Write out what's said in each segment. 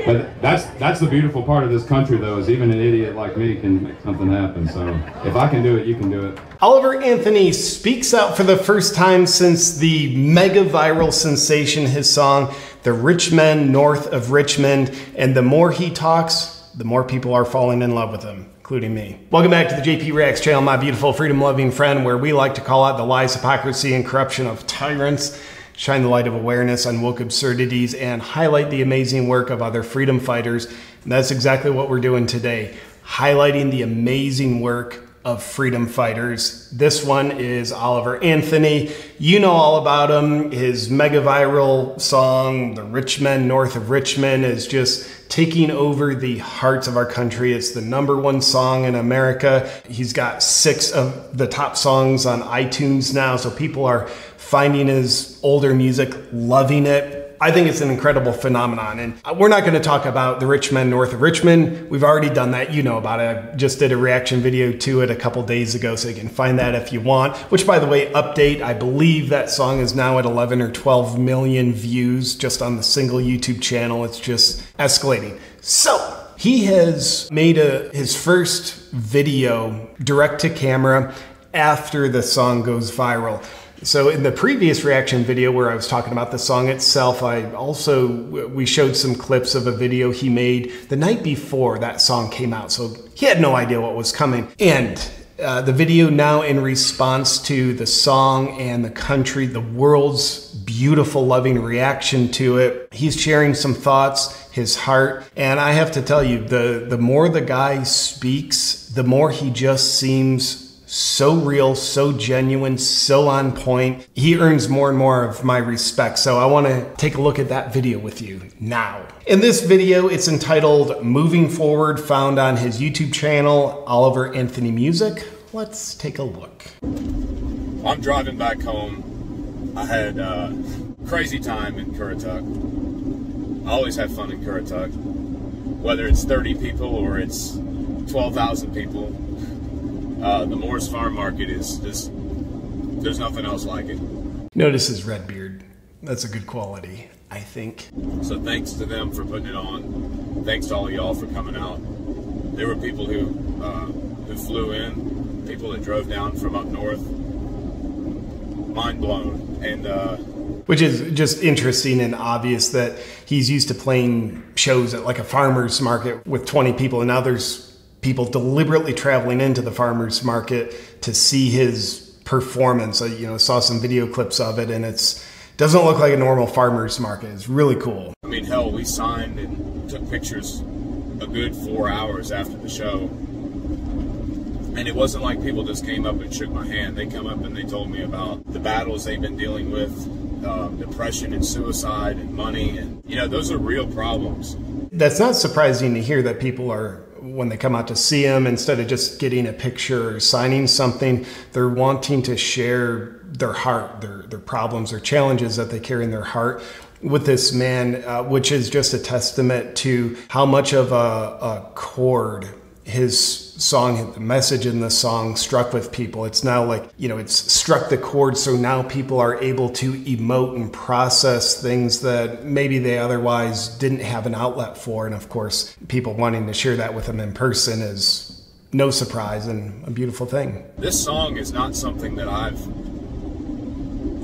But that's the beautiful part of this country, though, is even an idiot like me can make something happen. So if I can do it, you can do it. Oliver Anthony speaks out for the first time since the mega viral sensation, his song, The Rich Men North of Richmond. And the more he talks, the more people are falling in love with him, including me. Welcome back to the JP Reacts channel, my beautiful freedom-loving friend, where we like to call out the lies, hypocrisy, and corruption of tyrants, shine the light of awareness on woke absurdities, and highlight the amazing work of other freedom fighters. And that's exactly what we're doing today, highlighting the amazing work of freedom fighters. This one is Oliver Anthony. You know all about him. His mega viral song, The Rich Men North of Richmond, is just taking over the hearts of our country. It's the #1 song in America. He's got 6 of the top songs on iTunes now, so people are finding his older music, loving it. I think it's an incredible phenomenon, and we're not going to talk about The Rich Men North of Richmond. We've already done that. You know about it. I just did a reaction video to it a couple days ago, so you can find that if you want. Which, by the way, update, I believe that song is now at 11 or 12 million views just on the single YouTube channel. It's just escalating. So he has made his first video direct to camera after the song goes viral. So in the previous reaction video where I was talking about the song itself, we showed some clips of a video he made the night before that song came out. So he had no idea what was coming. And the video now, in response to the song and the country, the world's beautiful, loving reaction to it, he's sharing some thoughts, his heart. And I have to tell you, the more the guy speaks, the more he just seems so real, so genuine, so on point. He earns more and more of my respect. So I want to take a look at that video with you now. In this video, it's entitled Moving Forward, found on his YouTube channel, Oliver Anthony Music. Let's take a look. I'm driving back home. I had a crazy time in Currituck. I always have fun in Currituck. Whether it's 30 people or it's 12,000 people. The Moore's Farm Market is just, there's nothing else like it. Notice his red beard. That's a good quality, I think. So thanks to them for putting it on. Thanks to all y'all for coming out. There were people who flew in, people that drove down from up north. Mind blown. And which is just interesting and obvious that he's used to playing shows at like a farmer's market with 20 people, and now there's people deliberately traveling into the farmer's market to see his performance. I, saw some video clips of it, and doesn't look like a normal farmer's market. It's really cool. I mean, hell, we signed and took pictures a good 4 hours after the show. And it wasn't like people just came up and shook my hand. They come up and they told me about the battles they've been dealing with, depression and suicide and money. And, those are real problems. That's not surprising to hear that people are, when they come out to see him, instead of just getting a picture or signing something, they're wanting to share their heart, their problems, their challenges that they carry in their heart with this man, which is just a testament to how much of a chord his song, the message in the song struck with people. It's now like, it's struck the chord, so now people are able to emote and process things that maybe they otherwise didn't have an outlet for. And of course, people wanting to share that with him in person is no surprise and a beautiful thing. This song is not something that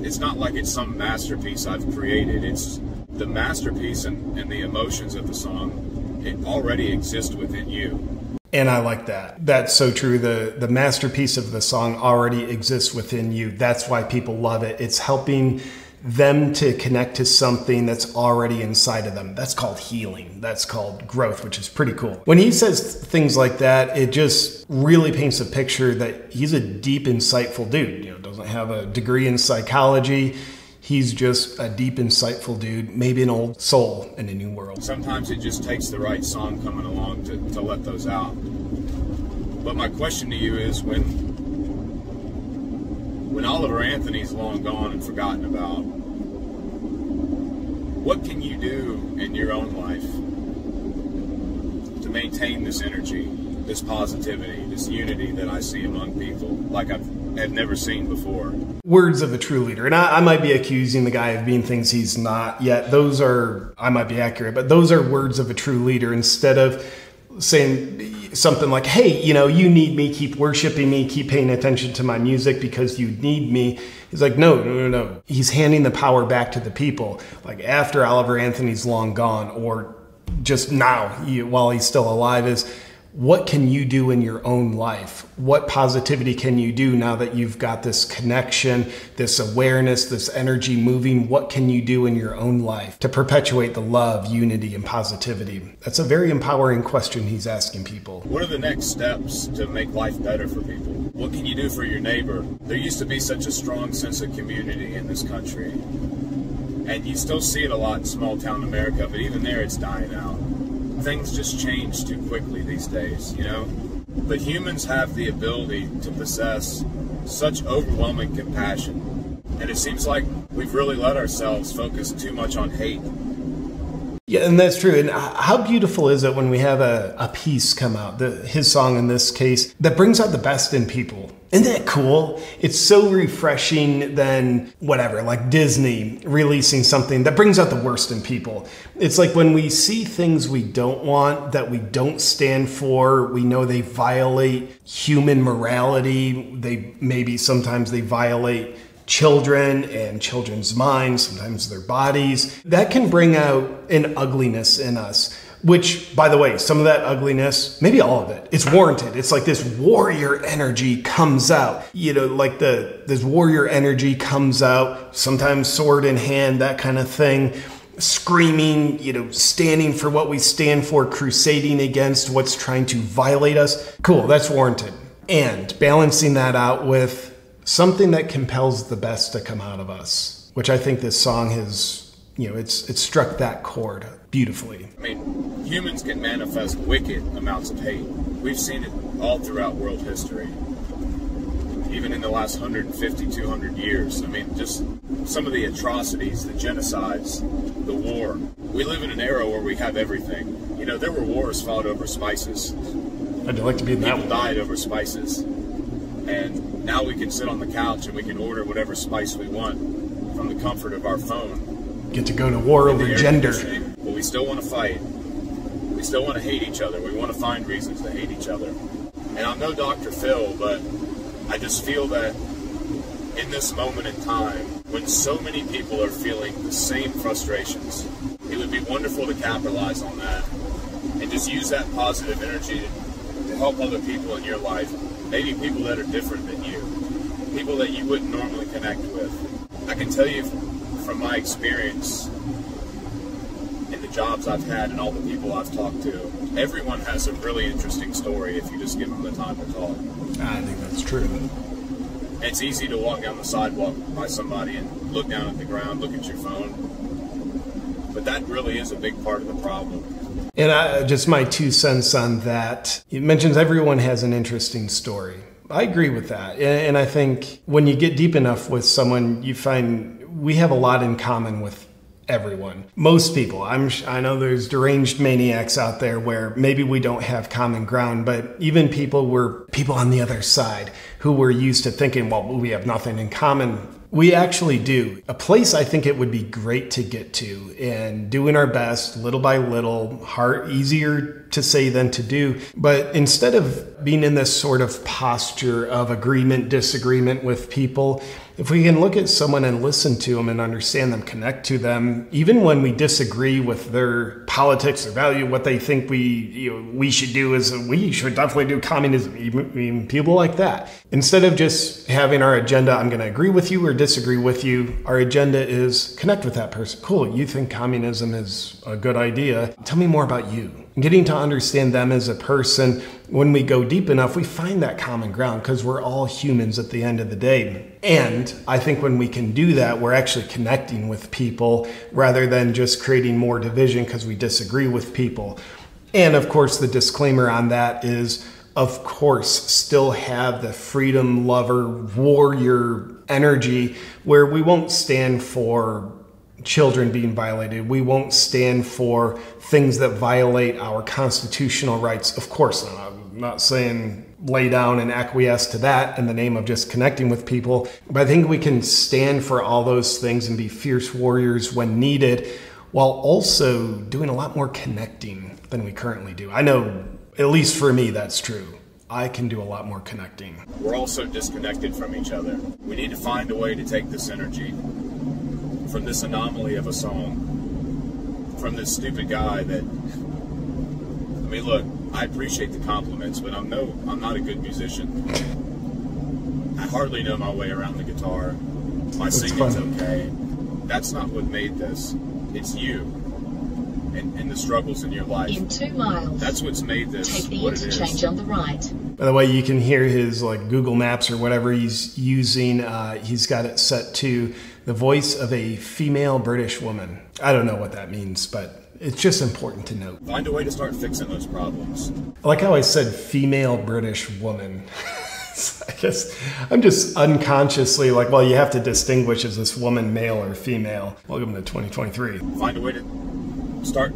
it's not like it's some masterpiece I've created. It's the masterpiece and the emotions of the song. It already exists within you. And I like that. That's so true. The masterpiece of the song already exists within you. That's why people love it. It's helping them to connect to something that's already inside of them. That's called healing. That's called growth, which is pretty cool. When he says things like that, it just really paints a picture that he's a deep, insightful dude. Doesn't have a degree in psychology. He's just a deep, insightful dude, maybe an old soul in a new world. Sometimes it just takes the right song coming along to let those out. But my question to you is, when Oliver Anthony's long gone and forgotten about, what can you do in your own life to maintain this energy, this positivity, this unity that I see among people, like I've have never seen before. Words of a true leader. And I might be accusing the guy of being things he's not yet. Those are, I might be accurate, but those are words of a true leader. Instead of saying something like, hey, you know, you need me, keep worshiping me, keep paying attention to my music because you need me. He's like, no. He's handing the power back to the people. Like after Oliver Anthony's long gone, or just now while he's still alive, is what can you do in your own life? What positivity can you do now that you've got this connection, this awareness, this energy moving? What can you do in your own life to perpetuate the love, unity, and positivity? That's a very empowering question he's asking people. What are the next steps to make life better for people? What can you do for your neighbor? There used to be such a strong sense of community in this country. And you still see it a lot in small town America, but even there it's dying out. Things just change too quickly these days, you know? But humans have the ability to possess such overwhelming compassion. And it seems like we've really let ourselves focus too much on hate. Yeah, and that's true. And how beautiful is it when we have a piece come out, his song in this case, that brings out the best in people? Isn't that cool? It's so refreshing than whatever, like Disney releasing something that brings out the worst in people. It's like when we see things we don't want, that we don't stand for, we know they violate human morality. Sometimes they violate children and children's minds, sometimes their bodies. That can bring out an ugliness in us. Which, by the way, some of that ugliness, maybe all of it, it's warranted. It's like this warrior energy comes out. You know, like this warrior energy comes out, sometimes sword in hand, that kind of thing. Screaming, you know, standing for what we stand for, crusading against what's trying to violate us. Cool, that's warranted. And balancing that out with something that compels the best to come out of us, which I think this song has, you know, it's struck that chord beautifully. I mean, humans can manifest wicked amounts of hate. We've seen it all throughout world history. Even in the last 150, 200 years. I mean, just some of the atrocities, the genocides, the war. We live in an era where we have everything. You know, there were wars fought over spices. I'd like to be in that one. People died over spices. And now we can sit on the couch and we can order whatever spice we want from the comfort of our phone. Get to go to war over gender. But we still want to fight. We still want to hate each other. We want to find reasons to hate each other. And I'm no Dr. Phil, but I just feel that in this moment in time, when so many people are feeling the same frustrations, it would be wonderful to capitalize on that and just use that positive energy to help other people in your life. Maybe people that are different than you, people that you wouldn't normally connect with. I can tell you from my experience in the jobs I've had and all the people I've talked to, everyone has a really interesting story if you just give them the time to talk. I think that's true. It's easy to walk down the sidewalk by somebody and look down at the ground, look at your phone, but that really is a big part of the problem. And just my 2 cents on that. It mentions everyone has an interesting story. I agree with that. And I think when you get deep enough with someone, you find we have a lot in common with everyone. Most people. I know there's deranged maniacs out there where maybe we don't have common ground, but even people on the other side who were used to thinking, well, we have nothing in common. We actually do. A place I think it would be great to get to, and doing our best little by little, easier to say than to do. But instead of being in this sort of posture of agreement, disagreement with people, if we can look at someone and listen to them and understand them, connect to them, even when we disagree with their politics, their value, what they think we should do is we should definitely do communism, even people like that. Instead of just having our agenda, I'm going to agree with you or disagree with you, our agenda is connect with that person. Cool, you think communism is a good idea. Tell me more about you. Getting to understand them as a person, when we go deep enough, we find that common ground because we're all humans at the end of the day. And I think when we can do that, we're actually connecting with people rather than just creating more division because we disagree with people. And of course, the disclaimer on that is, of course, still have the freedom lover, warrior energy where we won't stand for children being violated. We won't stand for things that violate our constitutional rights. Of course not. I'm not saying lay down and acquiesce to that in the name of just connecting with people. But I think we can stand for all those things and be fierce warriors when needed, while also doing a lot more connecting than we currently do. I know, at least for me, that's true. I can do a lot more connecting. We're also disconnected from each other. We need to find a way to take this energy from this anomaly of a song, from this stupid guy that, I mean, look, I appreciate the compliments, but I'm not a good musician. I hardly know my way around the guitar. My singing's okay. That's not what made this. It's you and the struggles in your life. In 2 miles, that's what's made this take the what it interchange is. on the right. By the way, you can hear his like Google Maps or whatever he's using. He's got it set to the voice of a female British woman. I don't know what that means, but it's just important to note. Find a way to start fixing those problems. I like how I said female British woman. I guess I'm just unconsciously like, well, you have to distinguish, is this woman male or female? Welcome to 2023. Find a way to start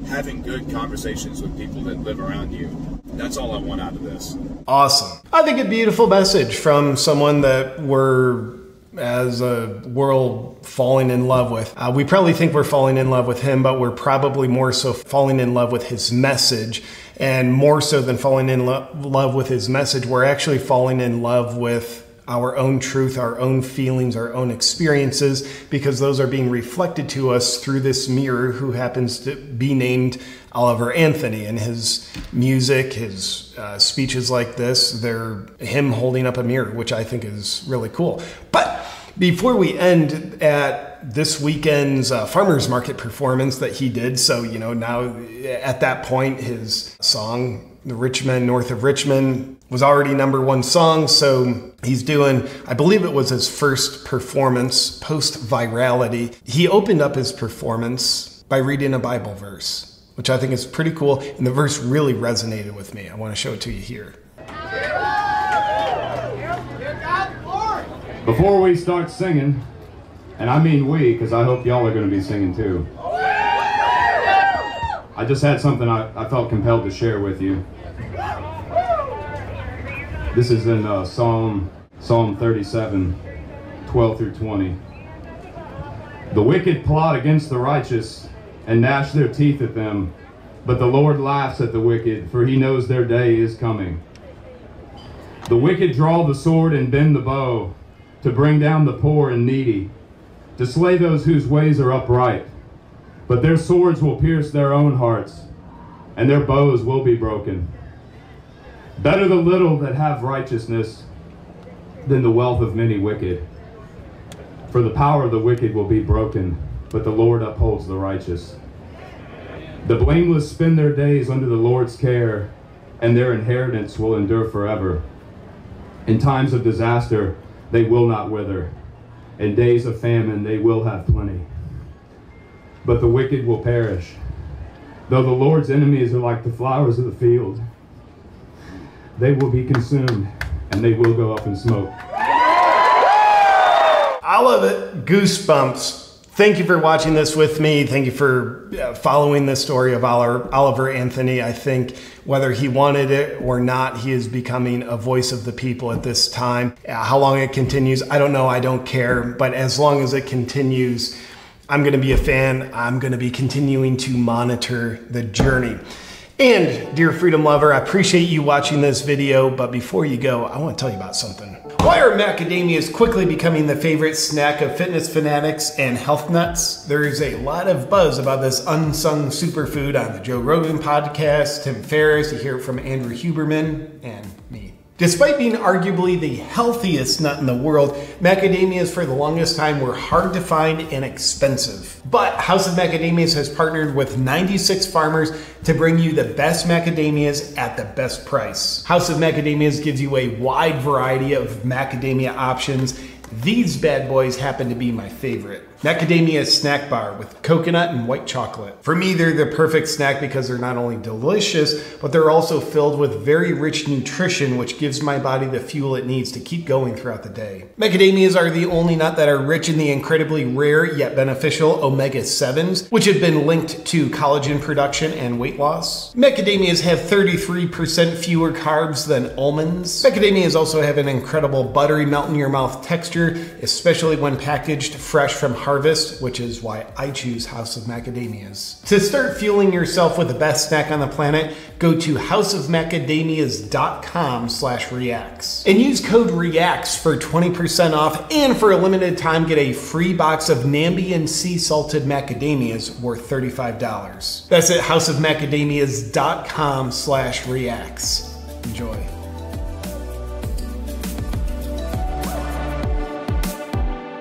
having good conversations with people that live around you. That's all I want out of this. Awesome. I think a beautiful message from someone that we're, as a world, falling in love with. We probably think we're falling in love with him, but we're probably more so falling in love with his message. And more so than falling in love with his message, we're actually falling in love with our own truth, our own feelings, our own experiences, because those are being reflected to us through this mirror who happens to be named Oliver Anthony. And his music, his speeches like this, they're him holding up a mirror, which I think is really cool. But before we end at this weekend's farmers market performance that he did, so, you know, now at that point, his song, the Men North of Richmond, was already #1 song. So he's doing, I believe it was his first performance post virality. He opened up his performance by reading a Bible verse, which I think is pretty cool. And the verse really resonated with me. I want to show it to you here. Before we start singing, and I mean we, because I hope y'all are going to be singing too. I just had something I felt compelled to share with you. This is in Psalm 37, 12 through 20. The wicked plot against the righteous and gnash their teeth at them, but the Lord laughs at the wicked, for he knows their day is coming. The wicked draw the sword and bend the bow, to bring down the poor and needy, to slay those whose ways are upright. But their swords will pierce their own hearts, and their bows will be broken. Better the little that have righteousness than the wealth of many wicked. For the power of the wicked will be broken, but the Lord upholds the righteous. The blameless spend their days under the Lord's care, and their inheritance will endure forever. In times of disaster, they will not wither. In days of famine, they will have plenty. But the wicked will perish. Though the Lord's enemies are like the flowers of the field, they will be consumed, and they will go up in smoke. I love it. Goosebumps. Thank you for watching this with me. Thank you for following this story of Oliver Anthony. I think whether he wanted it or not, he is becoming a voice of the people at this time. How long it continues, I don't know. I don't care. But as long as it continues, I'm going to be a fan. I'm going to be continuing to monitor the journey. And dear freedom lover, I appreciate you watching this video, but before you go, I want to tell you about something. Why are macadamias quickly becoming the favorite snack of fitness fanatics and health nuts? There is a lot of buzz about this unsung superfood on the Joe Rogan podcast, Tim Ferriss, you hear it from Andrew Huberman, and me. Despite being arguably the healthiest nut in the world, macadamias for the longest time were hard to find and expensive. But House of Macadamias has partnered with 96 farmers to bring you the best macadamias at the best price. House of Macadamias gives you a wide variety of macadamia options. These bad boys happen to be my favorite. Macadamia snack bar with coconut and white chocolate. For me, they're the perfect snack because they're not only delicious, but they're also filled with very rich nutrition, which gives my body the fuel it needs to keep going throughout the day. Macadamias are the only nut that are rich in the incredibly rare yet beneficial omega-7s, which have been linked to collagen production and weight loss. Macadamias have 33% fewer carbs than almonds. Macadamias also have an incredible buttery melt-in-your-mouth texture, especially when packaged fresh from harvest, which is why I choose House of Macadamias. To start fueling yourself with the best snack on the planet, go to houseofmacadamias.com/reacts and use code REACTS for 20% off, and for a limited time get a free box of Nambian sea salted macadamias worth $35. That's at houseofmacadamias.com/reacts. Enjoy.